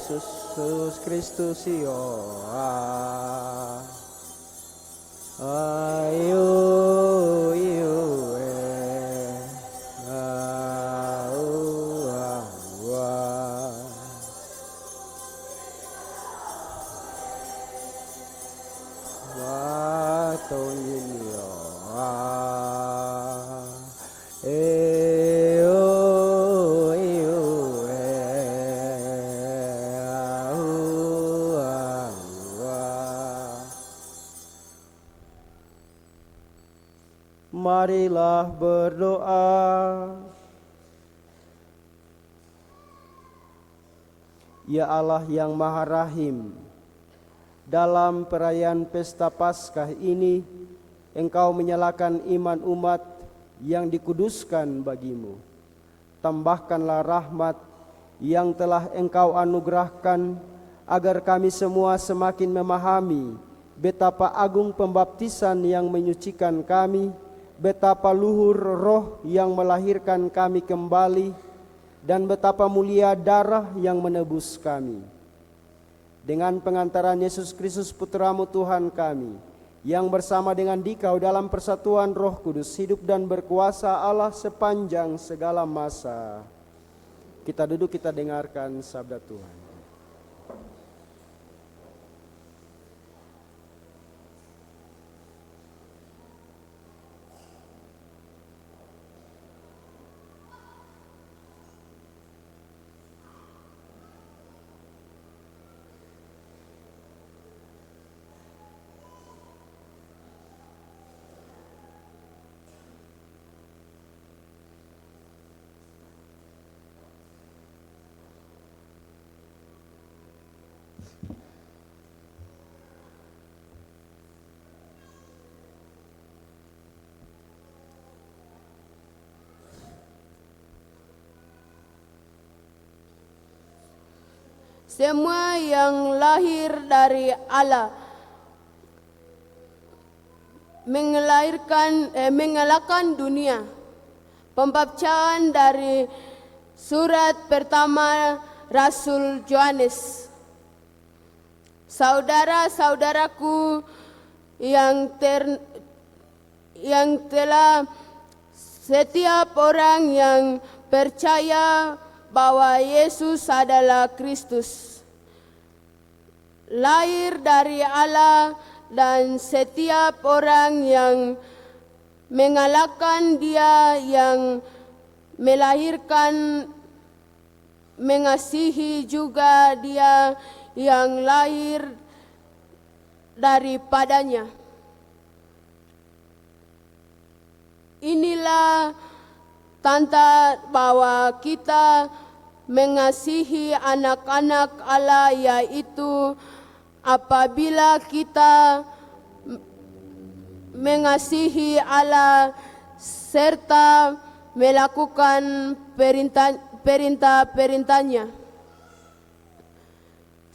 Yesus Kristus yo ayo Marilah berdoa. Ya Allah yang Maha Rahim, dalam perayaan pesta Paskah ini Engkau menyalakan iman umat yang dikuduskan bagimu. Tambahkanlah rahmat yang telah Engkau anugerahkan agar kami semua semakin memahami betapa agung pembaptisan yang menyucikan kami, betapa luhur roh yang melahirkan kami kembali, dan betapa mulia darah yang menebus kami. Dengan pengantaran Yesus Kristus Putra-Mu Tuhan kami, yang bersama dengan Dikau dalam persatuan Roh Kudus hidup dan berkuasa Allah sepanjang segala masa. Kita duduk, kita dengarkan sabda Tuhan. Semua yang lahir dari Allah mengalahkan dunia. Pembacaan dari surat pertama Rasul Yohanes. saudara-saudaraku yang telah setiap orang yang percaya bahwa Yesus adalah Kristus, lahir dari Allah, dan setiap orang yang mengalahkan Dia yang melahirkan, mengasihi juga Dia yang lahir daripadanya. Inilah tanda bahwa kita mengasihi anak-anak Allah, yaitu apabila kita mengasihi Allah serta melakukan perintah-perintahnya.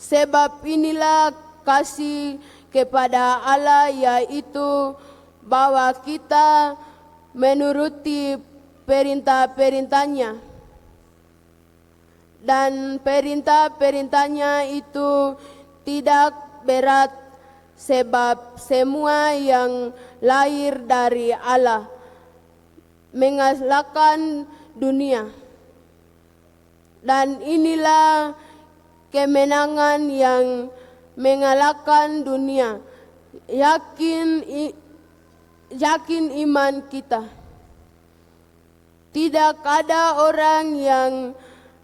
Sebab inilah kasih kepada Allah, yaitu bahwa kita menuruti perintah-perintahnya. Dan perintah-perintahnya itu tidak berat, sebab semua yang lahir dari Allah mengalahkan dunia. Dan inilah kemenangan yang mengalahkan dunia, yakin iman kita. Tidak ada orang yang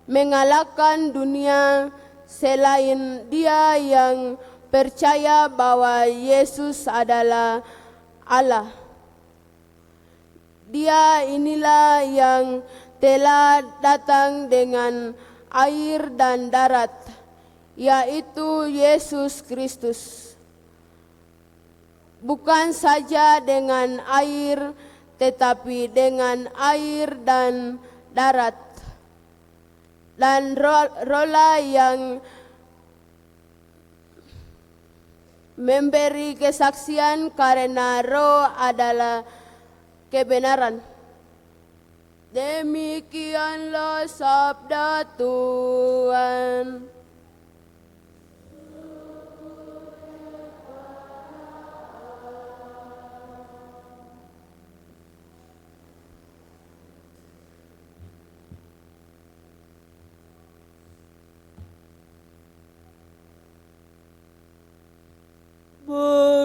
mengalahkan dunia selain Dia yang percaya bahwa Yesus adalah Allah. Dia inilah yang telah datang dengan air dan darat, yaitu Yesus Kristus. Bukan saja dengan air, tetapi dengan air dan darat. Dan rohlah yang memberi kesaksian, karena roh adalah kebenaran. Demikianlah sabda Tuhan.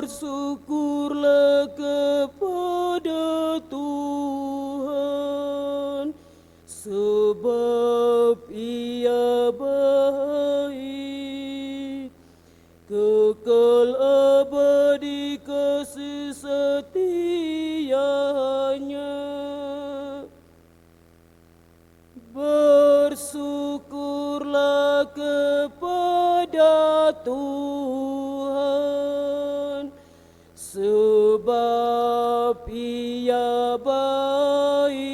Bersyukurlah kepada Tuhan, sebab Ia baik, kekal abadi kasih setianya. Bersyukurlah kepada Tuhan, sebab Ia baik,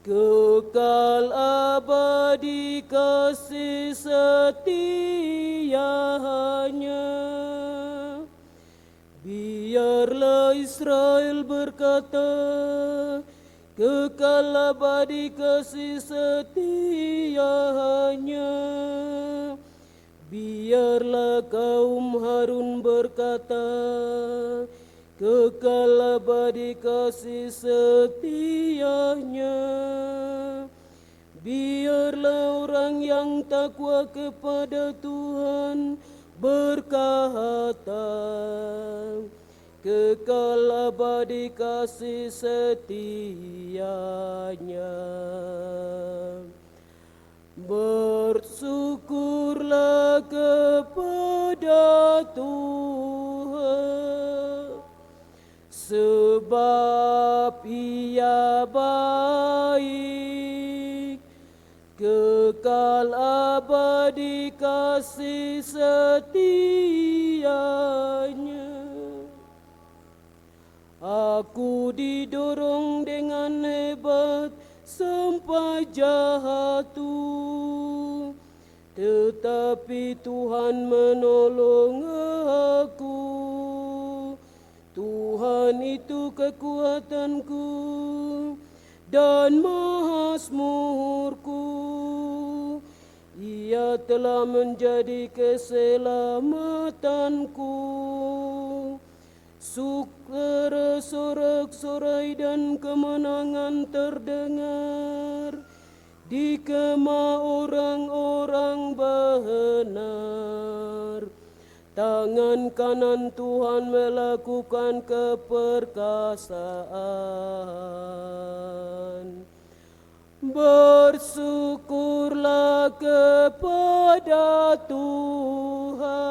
kekal abadi kasih setianya. Biarlah Israel berkata, kekal abadi kasih setianya. Biarlah kaum Harun berkata, kekal abadi kasih setianya. Biarlah orang yang takwa kepada Tuhan berkata, kekal abadi kasih setianya. Bersyukurlah kepada Tuhan, sebab Ia baik, kekal abadi kasih setianya. Aku didorong dengan hebat sampai jatuh, tetapi Tuhan menolong aku. Tuhan itu kekuatanku dan mahasismurku. Ia Ia telah menjadi keselamatanku. Suara sorak-sorai dan kemenangan terdengar di kemah orang-orang benar. Tangan kanan Tuhan melakukan keperkasaan. Bersyukurlah kepada Tuhan,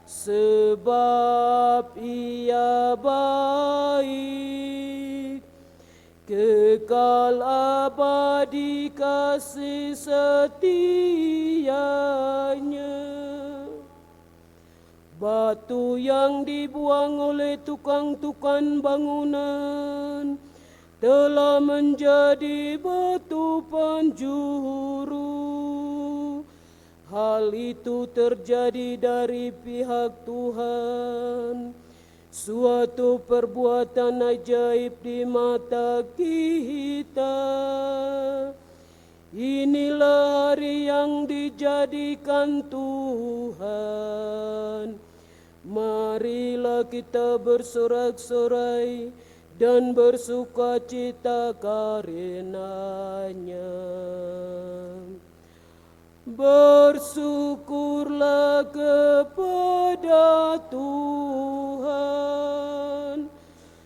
sebab Ia baik, kekal abadi kasih setianya. Batu yang dibuang oleh tukang-tukang bangunan telah menjadi batu penjuru. Hal itu terjadi dari pihak Tuhan, suatu perbuatan ajaib di mata kita. Inilah hari yang dijadikan Tuhan. Marilah kita bersorak-sorai dan bersukacita karenanya. Bersyukurlah kepada Tuhan,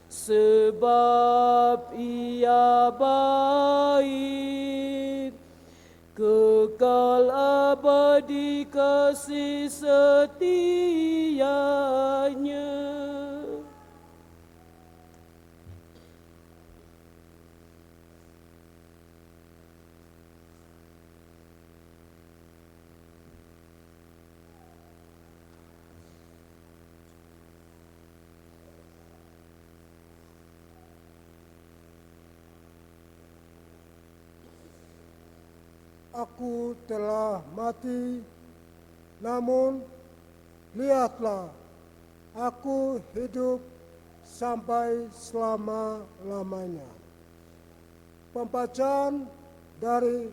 sebab Ia baik, kekal abadi kasih setianya. Aku telah mati, namun lihatlah, aku hidup sampai selama-lamanya. Pembacaan dari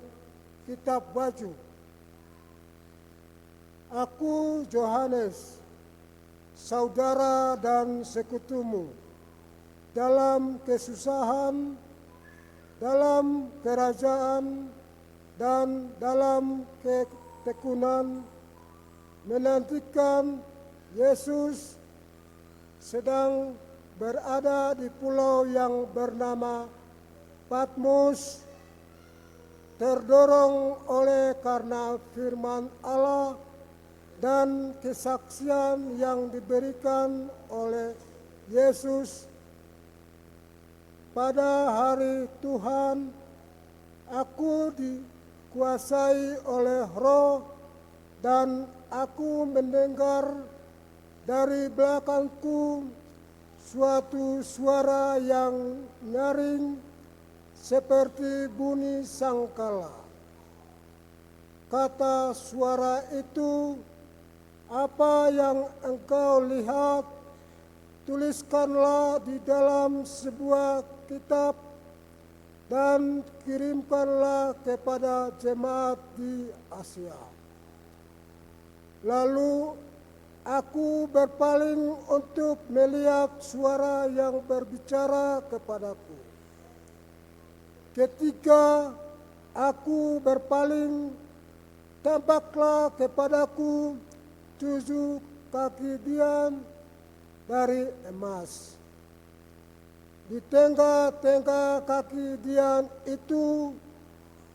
Kitab Wahyu. Aku Yohanes, saudara dan sekutumu, dalam kesusahan, dalam kerajaan, dan dalam ketekunan menantikan Yesus sedang berada di pulau yang bernama Patmos, terdorong oleh karena firman Allah dan kesaksian yang diberikan oleh Yesus. Pada hari Tuhan, aku dikuasai oleh Roh, dan aku mendengar dari belakangku suatu suara yang nyaring seperti bunyi sangkala. Kata suara itu, "Apa yang engkau lihat, tuliskanlah di dalam sebuah kitab dan kirimkanlah kepada jemaat di Asia." Lalu aku berpaling untuk melihat suara yang berbicara kepadaku. Ketika aku berpaling, tampaklah kepadaku 7 kaki dian dari emas. Di tengah-tengah kaki dian itu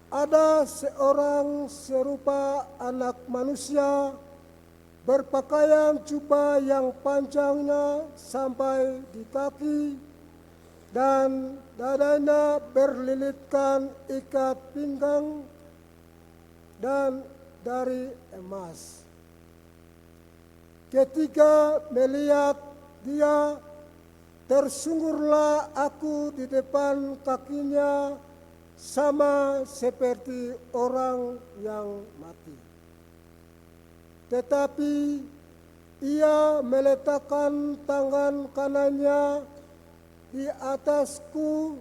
ada seorang serupa anak manusia, berpakaian jubah yang panjangnya sampai di kaki, dan dadanya berlilitkan ikat pinggang dan dari emas. Ketika melihat dia, tersungkurlah aku di depan kakinya, sama seperti orang yang mati. Tetapi ia meletakkan tangan kanannya di atasku,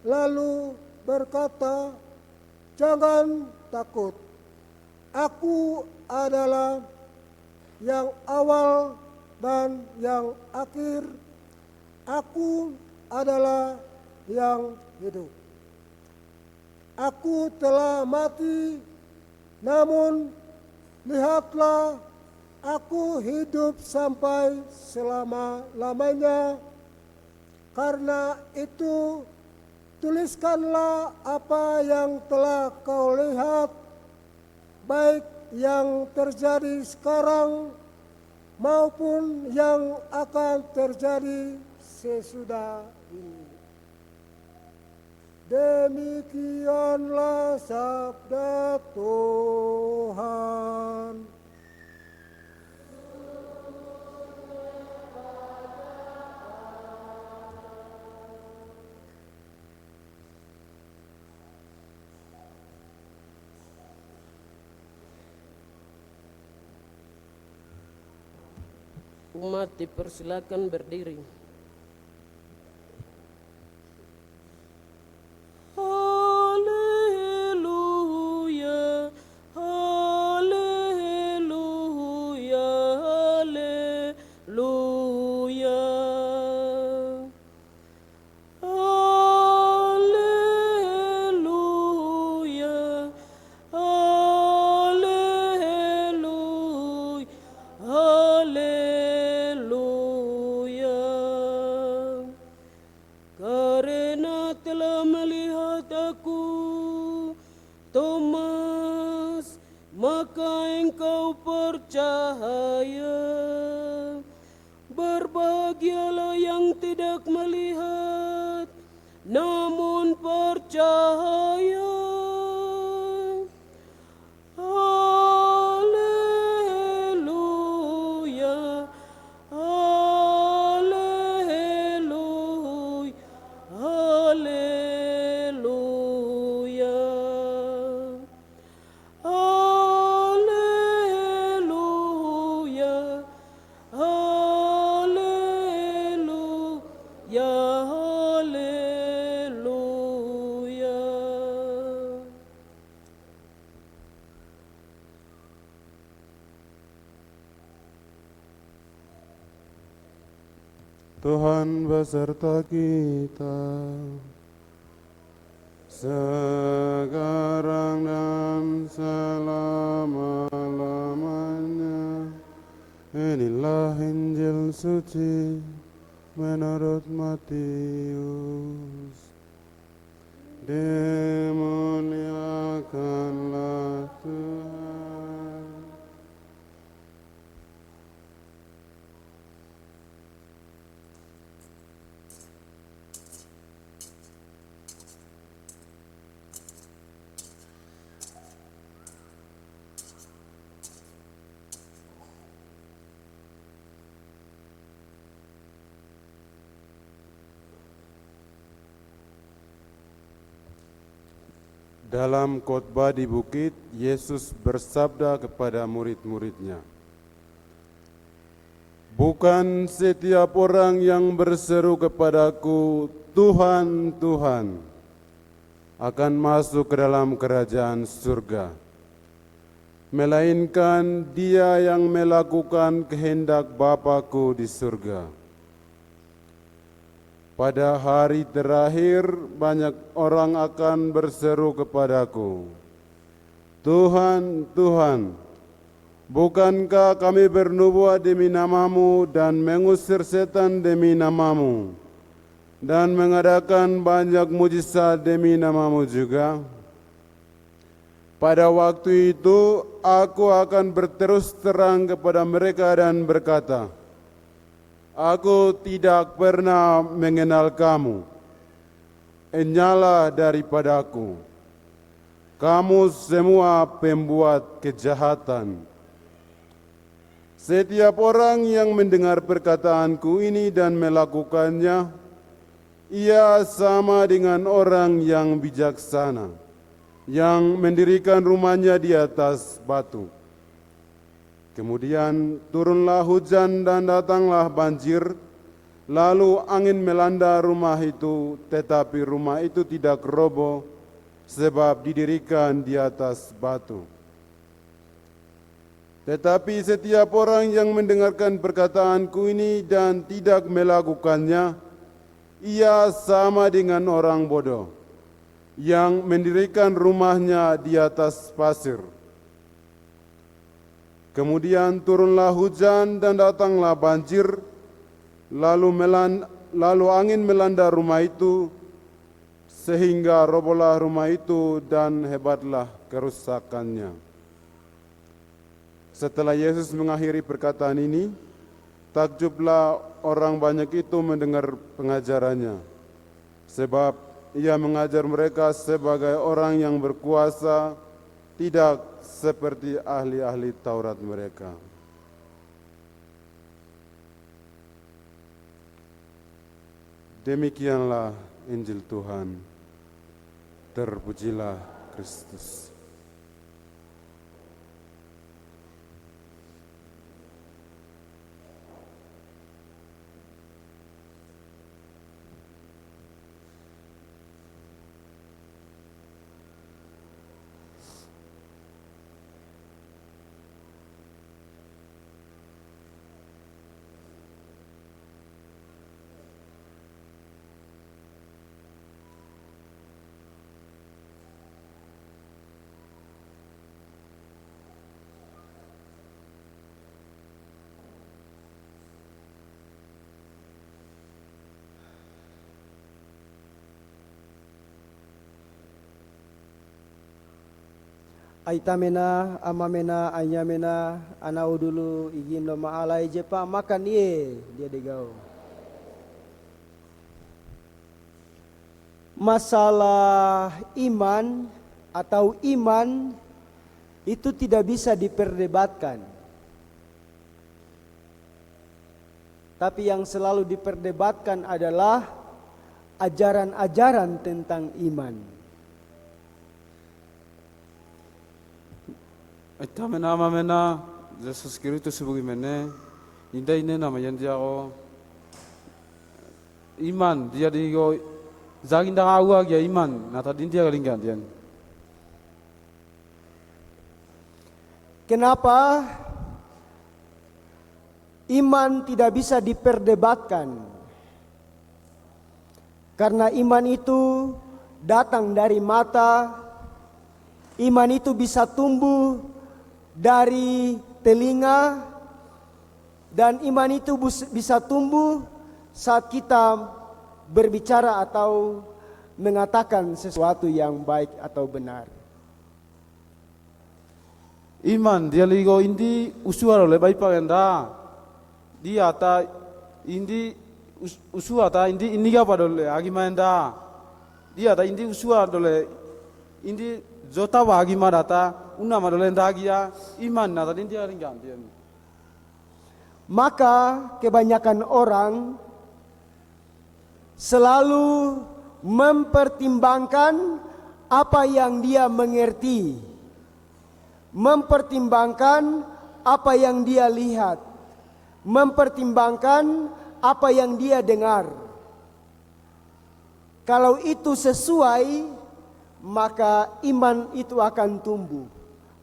lalu berkata, "Jangan takut, Aku adalah yang awal dan yang akhir. Aku adalah yang hidup. Aku telah mati, namun lihatlah, aku hidup sampai selama-lamanya. Karena itu, tuliskanlah apa yang telah kau lihat, baik yang terjadi sekarang maupun yang akan terjadi sesudah ini. Demikianlah sabda Tuhan. Umat dipersilakan berdiri. Haleluya, haleluya, haleluya. Haleluya, haleluya, haleluya. Karena telah melihat aku, Thomas, maka engkau percaya. Berbahagialah yang tidak melihat, namun percaya. Haleluya, haleluya, haleluya. Haleluya, haleluya, haleluya. Tuhan beserta kita, sekarang dan selama-lamanya. Inilah Injil suci menurut Matius. Dimuliakanlah Tuhan. Dalam khotbah di bukit, Yesus bersabda kepada murid-muridnya, "Bukan setiap orang yang berseru kepadaku, Tuhan, Tuhan, akan masuk ke dalam kerajaan surga, melainkan dia yang melakukan kehendak Bapa-Ku di surga." Pada hari terakhir banyak orang akan berseru kepadaku, "Tuhan, Tuhan, bukankah kami bernubuat demi namamu dan mengusir setan demi namamu dan mengadakan banyak mujizat demi namamu juga?" Pada waktu itu aku akan berterus terang kepada mereka dan berkata, "Aku tidak pernah mengenal kamu. Enyala daripadaku. Kamu semua pembuat kejahatan." Setiap orang yang mendengar perkataanku ini dan melakukannya, ia sama dengan orang yang bijaksana, yang mendirikan rumahnya di atas batu. Kemudian turunlah hujan dan datanglah banjir, lalu angin melanda rumah itu, tetapi rumah itu tidak roboh, sebab didirikan di atas batu. Tetapi setiap orang yang mendengarkan perkataanku ini dan tidak melakukannya, ia sama dengan orang bodoh yang mendirikan rumahnya di atas pasir. Kemudian turunlah hujan dan datanglah banjir, lalu angin melanda rumah itu, sehingga robohlah rumah itu dan hebatlah kerusakannya. Setelah Yesus mengakhiri perkataan ini, takjublah orang banyak itu mendengar pengajarannya, sebab ia mengajar mereka sebagai orang yang berkuasa, tidak seperti ahli-ahli Taurat mereka. Demikianlah Injil Tuhan. Terpujilah Kristus. Aitamena, amamena, anyamena, anau dulu izin lo maalai jepa makan ye dia degau. Masalah iman atau iman itu tidak bisa diperdebatkan. Tapi yang selalu diperdebatkan adalah ajaran-ajaran tentang iman. Aitamena amamena Jesus Kristus sebagaimana indah ini namanya dia iman dia digo zaginda awak ya iman nata dia kalinggan dia. Kenapa iman tidak bisa diperdebatkan? Karena iman itu datang dari mata, iman itu bisa tumbuh dari telinga, dan iman itu bisa tumbuh saat kita berbicara atau mengatakan sesuatu yang baik atau benar. Iman dia ligo indi usuara oleh baik pagenda dia ta indi usua ta indi ini apa dole agimanda dia ta indi usua dole indi jota bagi madata una madolenda dia iman nata dia ringgan dia. Maka kebanyakan orang selalu mempertimbangkan apa yang dia mengerti, mempertimbangkan apa yang dia lihat, mempertimbangkan apa yang dia dengar. Kalau itu sesuai, maka iman itu akan tumbuh,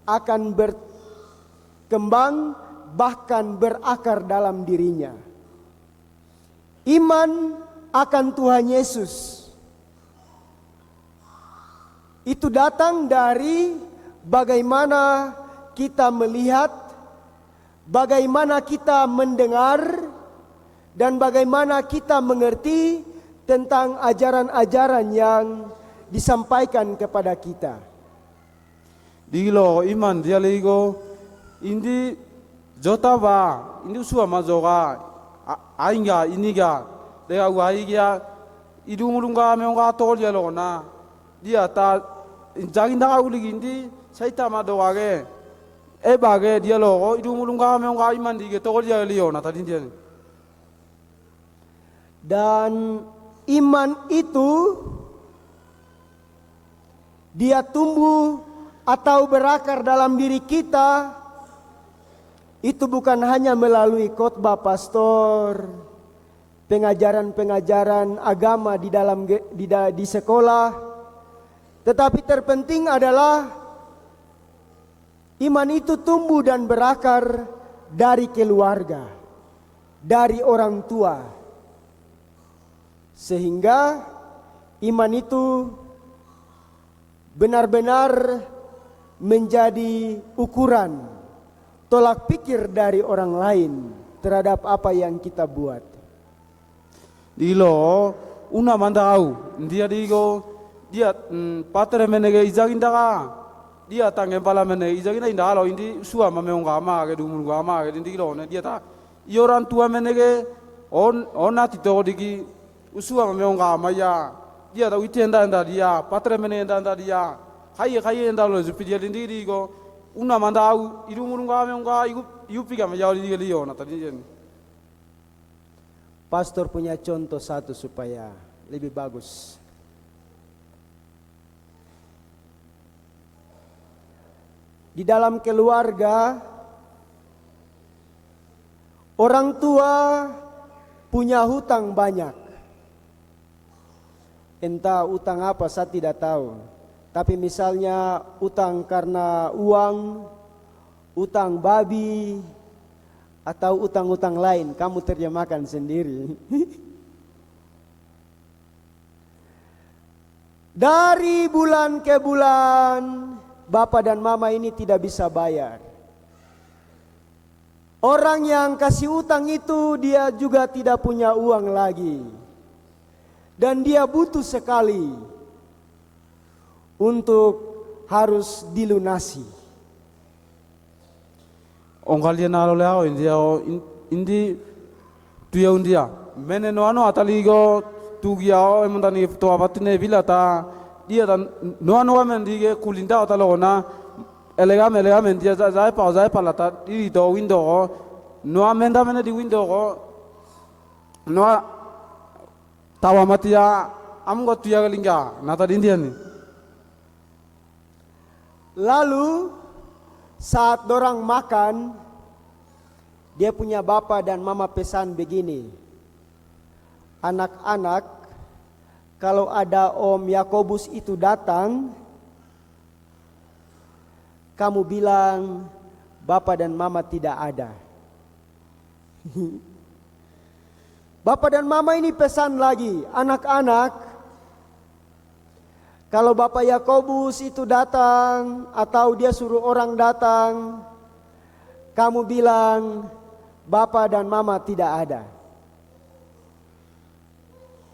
akan berkembang, bahkan berakar dalam dirinya. Iman akan Tuhan Yesus itu datang dari bagaimana kita melihat, bagaimana kita mendengar, dan bagaimana kita mengerti tentang ajaran-ajaran yang disampaikan kepada kita. Dilo iman dia ligo indi jota ba indi usua mazoga ainga iniga dega waigia idumulunga meonga tol ya lona dia ta jaginda uligi indi saita madoage bage dia logo idumulunga meonga iman dige tol ya liona tadi dia. Dan iman itu dia tumbuh atau berakar dalam diri kita itu bukan hanya melalui khotbah pastor, pengajaran-pengajaran agama di sekolah, tetapi terpenting adalah Iman itu tumbuh dan berakar dari keluarga, dari orang tua. Sehingga iman itu benar-benar menjadi ukuran tolak pikir dari orang lain terhadap apa yang kita buat. Dilo una mandau dia digo dia patre menege izagindaga dia tangen pala menege izaginda indalo indi sua mameonga ama ke dumun ama ke dilo ne dia ta ioran tua menege ona tito digi usua mameonga ama ya dia ta witenda nda dia patre menege nda dia haye ndalo zupi dia dindi go una mandau idumun mameonga yupi kama jauh di liyo na tadi jen. Pastor punya contoh satu supaya lebih bagus. Di dalam keluarga, orang tua punya hutang banyak. Entah utang apa saya tidak tahu. Tapi misalnya utang karena uang, utang babi, atau utang-utang lain, kamu terjemahkan sendiri. Dari bulan ke bulan, bapak dan mama ini tidak bisa bayar. Orang yang kasih utang itu dia juga tidak punya uang lagi. Dan dia butuh sekali untuk harus dilunasi. Ongkalian alo leo indi tuya undia mene no ano ataligo tugiao emandani to abatine bilata dia dan no ano mendige kulinda atalona elega mendia zai pa lata di do window no amenda mene di window no tawa matia amgo tuya galinga nata dindiani. Lalu saat dorang makan, dia punya bapak dan mama pesan begini, anak-anak, kalau ada Om Yakobus itu datang, kamu bilang bapak dan mama tidak ada. Bapak dan mama ini pesan lagi, anak-anak, kalau Bapak Yakobus itu datang atau dia suruh orang datang, kamu bilang Bapak dan Mama tidak ada.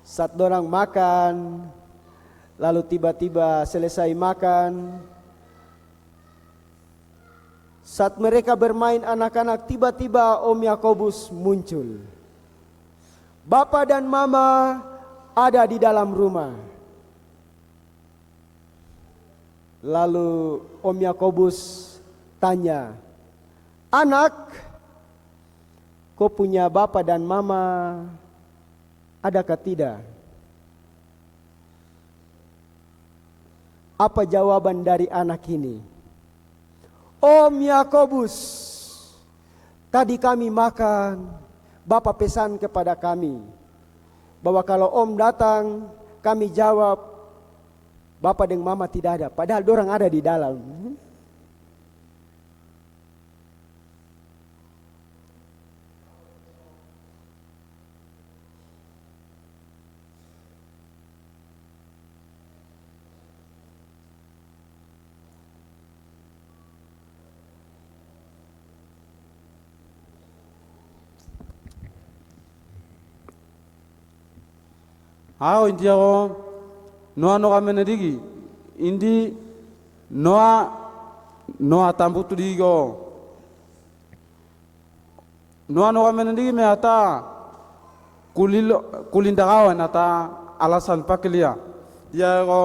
Saat dorang makan, lalu tiba-tiba selesai makan, saat mereka bermain anak-anak, tiba-tiba Om Yakobus muncul. Bapak dan Mama ada di dalam rumah. Lalu Om Yakobus tanya, anak, kau punya bapak dan mama, adakah tidak? Apa jawaban dari anak ini? Om Yakobus, tadi kami makan, bapak pesan kepada kami bahwa kalau om datang, kami jawab bapak dan mama tidak ada, padahal dorang ada di dalam. Ako inti ako noa no kami nadigi indi noa tambutu digo noa no kami nadigi me ata kulindakawan ata alasan pakilia dia ko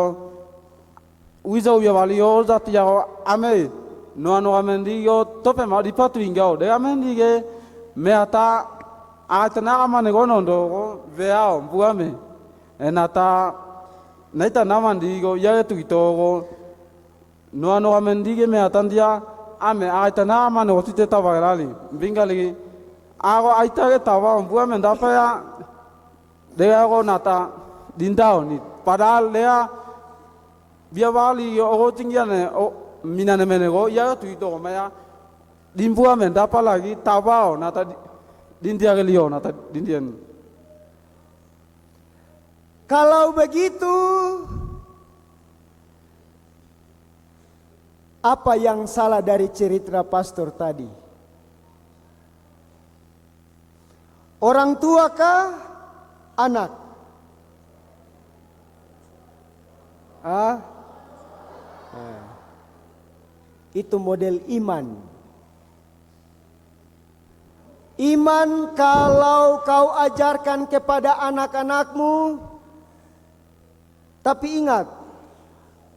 wiza uya wali yo zati ya ame noa no kami nadigi tope ma di patu ingao de kami nadigi me ata atana kama negono ndo veao buame enata naita namandi go ya tu ito go no amendige me atandia ame aita nama no tite tawagali bingali ago aita ke tawa bua me ndapa ya de go nata dindao ni padahal lea biawali yo o tingiane minane menego ya tu itu maya dimbua men dapat lagi tabao nata dindia kelio nata dindian. Kalau begitu, apa yang salah dari cerita pastor tadi? Orang tua kah? Anak? Itu model iman. Iman kalau kau ajarkan kepada anak-anakmu, tapi ingat,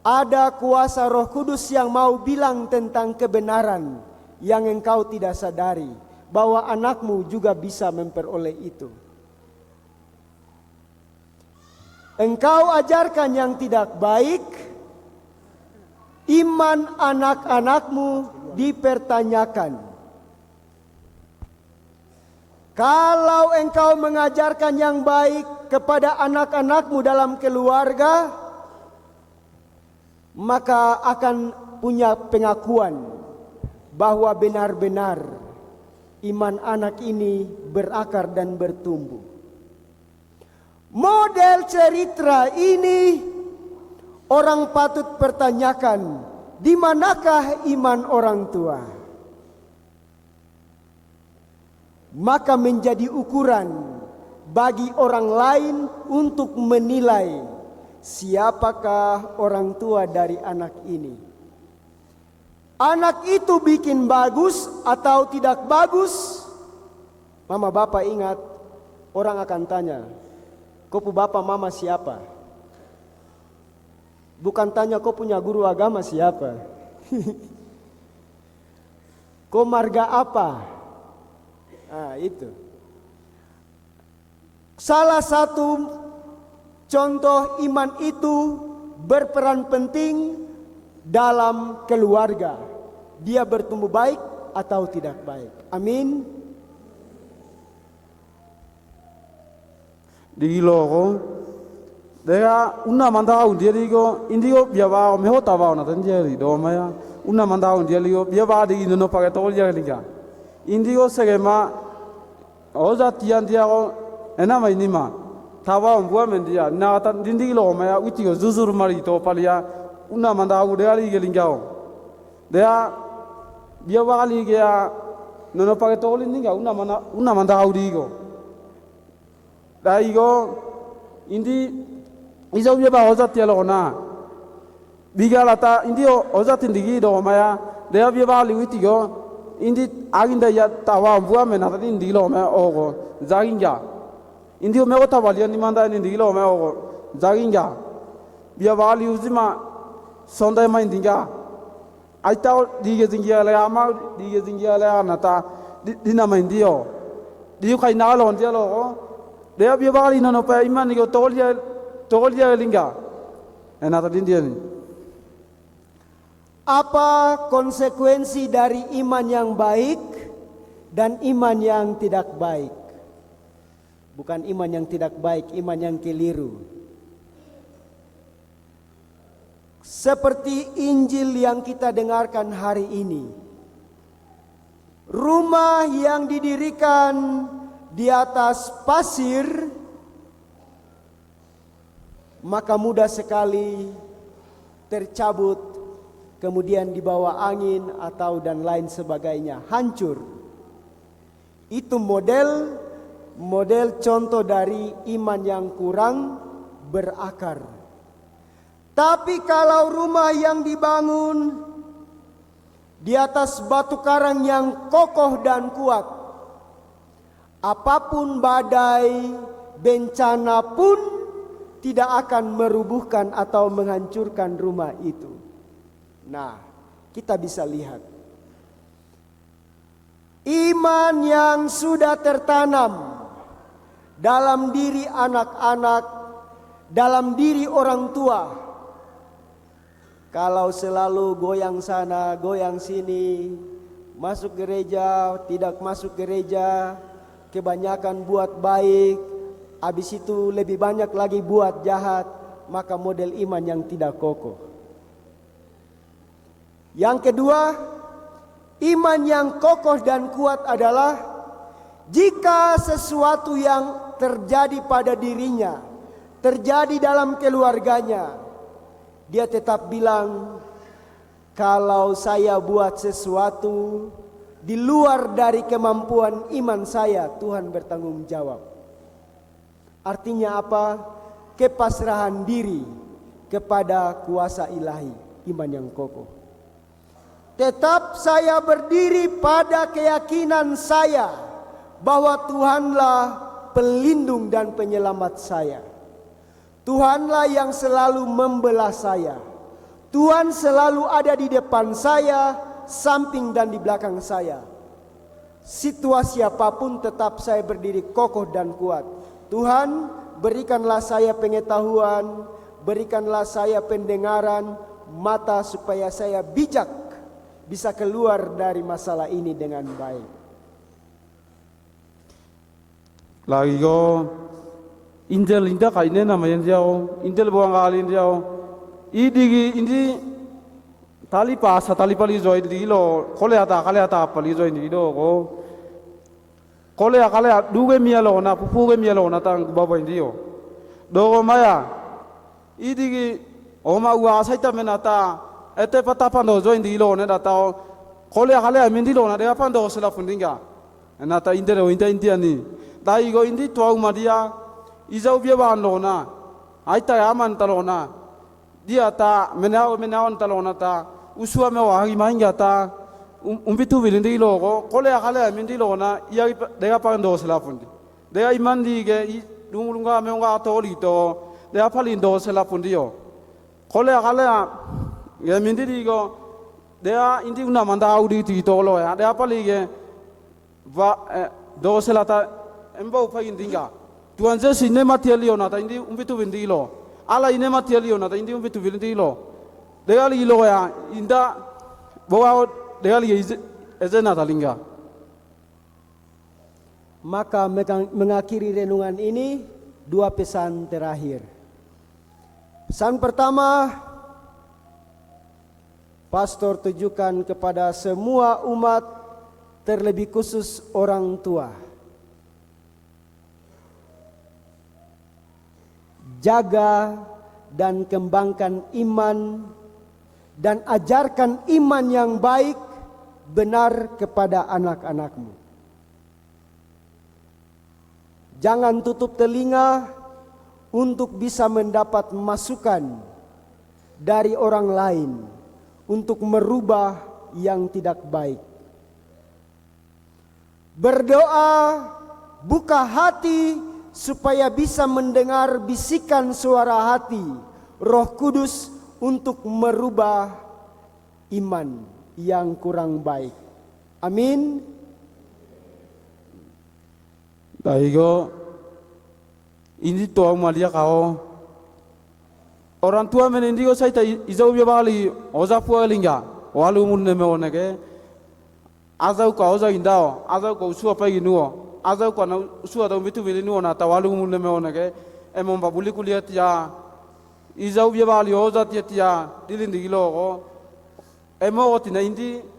ada kuasa Roh Kudus yang mau bilang tentang kebenaran yang engkau tidak sadari, bahwa anakmu juga bisa memperoleh itu. Engkau ajarkan yang tidak baik, iman anak-anakmu dipertanyakan. Kalau engkau mengajarkan yang baik kepada anak-anakmu dalam keluarga, maka akan punya pengakuan bahwa benar-benar iman anak ini berakar dan bertumbuh. Model cerita ini orang patut pertanyakan, di manakah iman orang tua? Maka menjadi ukuran bagi orang lain untuk menilai siapakah orang tua dari anak ini. Anak itu bikin bagus atau tidak bagus? Mama bapak ingat, orang akan tanya, kau bapak mama siapa? Bukan tanya kau punya guru agama siapa. Kau marga apa? Itu. Salah satu contoh iman itu berperan penting dalam keluarga. Dia bertumbuh baik atau tidak baik. Amin. Digilo ko dega una mandau dia digo indigo biaba me hota ba na tanjeri do maya una mandau dia ligo biaba di no pakai tol dia liga indigo segema oza tian dia ko ena mai nima tawa bua men dia na tan dindigilo maya utigo zuzur mari to palia una mandau dia liga lingao dia biaba liga no pakai tol ninga una mandau digo daigo indi izau biaba ozat tialo na bigalata indi ozat indigi do maya dia biaba liwitigo indi aginda ya tawa bua mena tadi indi lo me ogo zaginga indi me ko tawali ni manda indi lo me ogo zaginga biaba li uzima sonda ma indinga aita dige zingia le ama dige zingia le anata dinama indio diu kai na lo ndia lo dia biaba li no pa iman ni ko tolia lingga enata dindia ni. Apa konsekuensi dari iman yang baik dan iman yang tidak baik? Bukan iman yang tidak baik, iman yang keliru. Seperti Injil yang kita dengarkan hari ini. Rumah yang didirikan di atas pasir, maka mudah sekali tercabut, kemudian dibawa angin atau dan lain sebagainya, hancur. Itu model contoh dari iman yang kurang berakar. Tapi kalau rumah yang dibangun di atas batu karang yang kokoh dan kuat, apapun badai, bencana pun tidak akan merubuhkan atau menghancurkan rumah itu. Nah, kita bisa lihat iman yang sudah tertanam dalam diri anak-anak, dalam diri orang tua. Kalau selalu goyang sana, goyang sini, masuk gereja, tidak masuk gereja, kebanyakan buat baik, habis itu lebih banyak lagi buat jahat, maka model iman yang tidak kokoh. Yang kedua, iman yang kokoh dan kuat adalah jika sesuatu yang terjadi pada dirinya, terjadi dalam keluarganya, dia tetap bilang, kalau saya buat sesuatu di luar dari kemampuan iman saya, Tuhan bertanggung jawab. Artinya apa? Kepasrahan diri kepada kuasa ilahi, iman yang kokoh. Tetap saya berdiri pada keyakinan saya bahwa Tuhanlah pelindung dan penyelamat saya. Tuhanlah yang selalu membela saya. Tuhan selalu ada di depan saya, samping dan di belakang saya. Situasi apapun tetap saya berdiri kokoh dan kuat. Tuhan, berikanlah saya pengetahuan, berikanlah saya pendengaran, mata supaya saya bijak, bisa keluar dari masalah ini dengan baik. Lagi ko Injil inda kaine nama yang jauh, Injil buang kali jauh. Indi tali pasa tali pali joy di lo, kole ata pali joy di lo ko. Kole duge mialo na pupuge mialo na tang baba indio. Do maya idigi oma ua saita menata ete patapando joy di lo ne data kole mindi lo na de apando sela fundinga. Nata indero indiani. Dai go indi tuau madia izau biaban lo na. Aita aman talona. Dia ta menaon talona ta usua me wahi mainga ta umbitu vilindi lo ko kole mindi lo na ia dega pando sela fundi. Dega imandi ge lunga me nga toli to dega palindo sela fundio. Kole ge mindi digo dega indi una manda audi ti to lo ya dega pali ge va do sela ta embo pa indinga. Tuan Yesus ne matielio na ta indi umbitu vindi lo. Ala ine matielio na ta indi umbitu vindi lo. Dega li lo ya inda bawa dega li ezena talinga. Maka mengakhiri renungan ini dua pesan terakhir. Pesan pertama, pastor tujukan kepada semua umat, terlebih khusus orang tua. Jaga dan kembangkan iman dan ajarkan iman yang baik benar kepada anak-anakmu. Jangan tutup telinga untuk bisa mendapat masukan dari orang lain untuk merubah yang tidak baik. Berdoa, buka hati supaya bisa mendengar bisikan suara hati Roh Kudus untuk merubah iman yang kurang baik. Amin. Daigo ini tuau malia kau orang tua menendigo saita izau bia bali oza pualinga walu munne me onege azau ka oza indao azau ko usua pa ginuo azau ko na usua do mitu vilinuo na tawalu munne me onege emon babuli kuliat ya izau bia bali oza tia dilindi gilo ko emo otina indi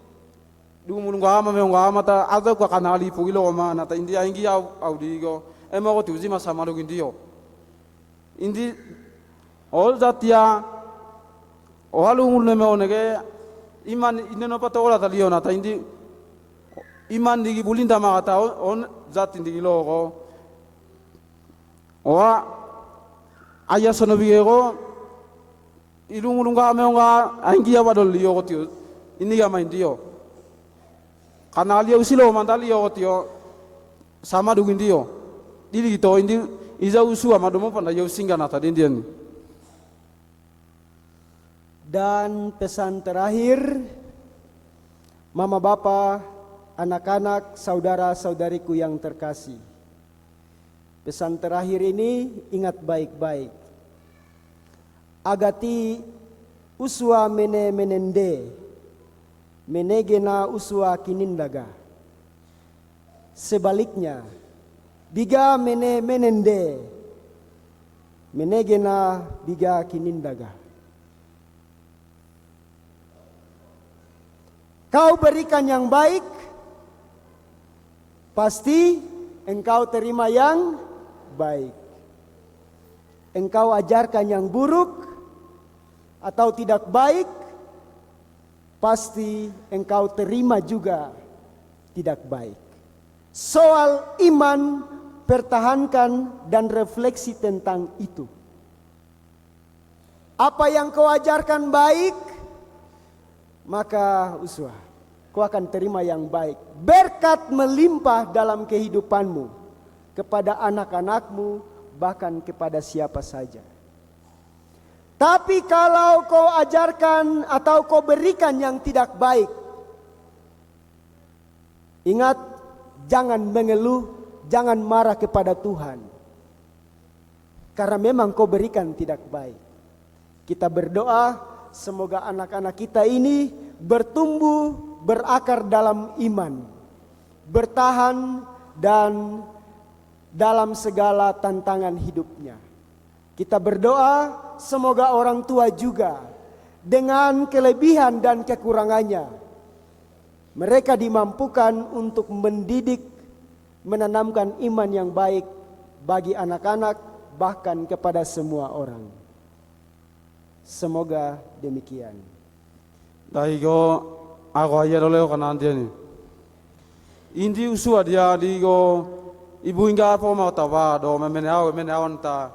du mulunga ama me ngama ta azau ko kanali pugilo ma na ta indi aingi au digo emo ko tuzi masamalu gindio indi all zatia walu mulne me onege iman ineno patola talio na ta indi iman digi bulinda ma ta on zat indi lo ko oa aya sono bigego ilungulunga me nga aingia wadol liyo ko tio ini ga main dio kanalia usilo mandali yo tio sama dugin dio dili to indi iza usu amadomo panda yo singa na tadi indian. Dan pesan terakhir, mama bapa, anak-anak, saudara-saudariku yang terkasih. Pesan terakhir ini ingat baik-baik. Agati uswa mene menende, menegena uswa kinindaga. Sebaliknya, biga mene menende, menegena biga kinindaga. Kau berikan yang baik, pasti engkau terima yang baik. Engkau ajarkan yang buruk atau tidak baik, pasti engkau terima juga tidak baik. Soal iman, pertahankan dan refleksi tentang itu. Apa yang kau ajarkan baik, maka uswah, kau akan terima yang baik. Berkat melimpah dalam kehidupanmu, kepada anak-anakmu, bahkan kepada siapa saja. Tapi kalau kau ajarkan atau kau berikan yang tidak baik, ingat, jangan mengeluh, jangan marah kepada Tuhan. Karena memang kau berikan tidak baik. Kita berdoa, semoga anak-anak kita ini bertumbuh, berakar dalam iman, bertahan dan dalam segala tantangan hidupnya. Kita berdoa, semoga orang tua juga dengan kelebihan dan kekurangannya, mereka dimampukan untuk mendidik, menanamkan iman yang baik bagi anak-anak, bahkan kepada semua orang. Semoga demikian. Daigo ako ayero leo kanandiani. Indi usua dia digo ibu inga po mau tawa do memenaw ta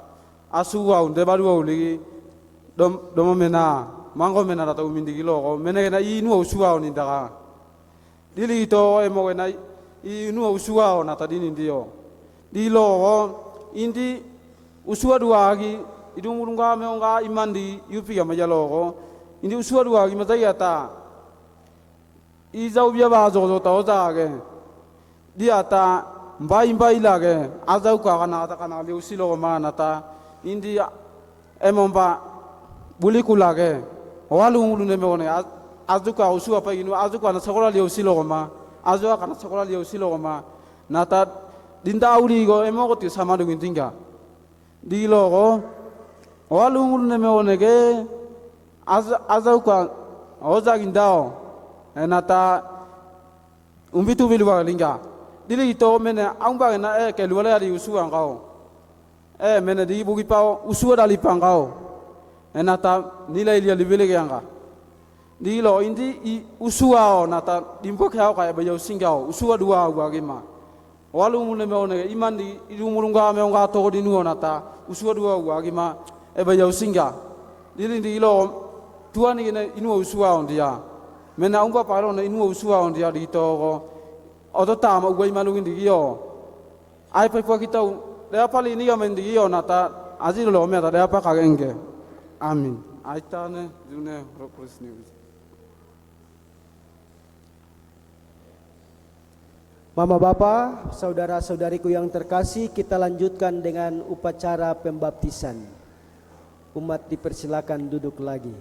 asua unde baru uli do memena mango mena rata umindi gilo ko mena inu usua ni daga. Dili to emo na inu usua na tadi ni dio. Dilo ko indi usua dua agi idung urunga meonga imandi yupi ya majalo ko indi usua dua agi mataya ta izau bia ba zo ta oza ge dia ta mbai lage azau ka kana le usilo mana ta indi emomba bulikula ge walu ulu ne meone azuka usua pa inu azuka na sekolah le usilo ma azua kana sekolah le usilo ma nata dinda uri go emo ko ti sama dungi tingga di lo go walu ulu ne meone ge azauka oza gindao nata umbitu bilwa linga dili ito mene amba na ke luala di usua ngao mene di bugi pao usua dali pangao nata nilai lia libele ke anga di lo indi usua nata dimpo kau kaya bayau singao usua dua gima walu mune meone iman di idumurunga meonga to di nuo nata usua dua gima bayau singa dili di lo tuan ini inu usua on dia mena amba paro na inu usua on dia di to oto tama ugai malungin digio ai pa kita le apa ini ya men digio nata aji lo me ta le apa kagenge amin ai tane dune rokus news. Mama Bapa, saudara-saudariku yang terkasih, kita lanjutkan dengan upacara pembaptisan. Umat dipersilakan duduk lagi.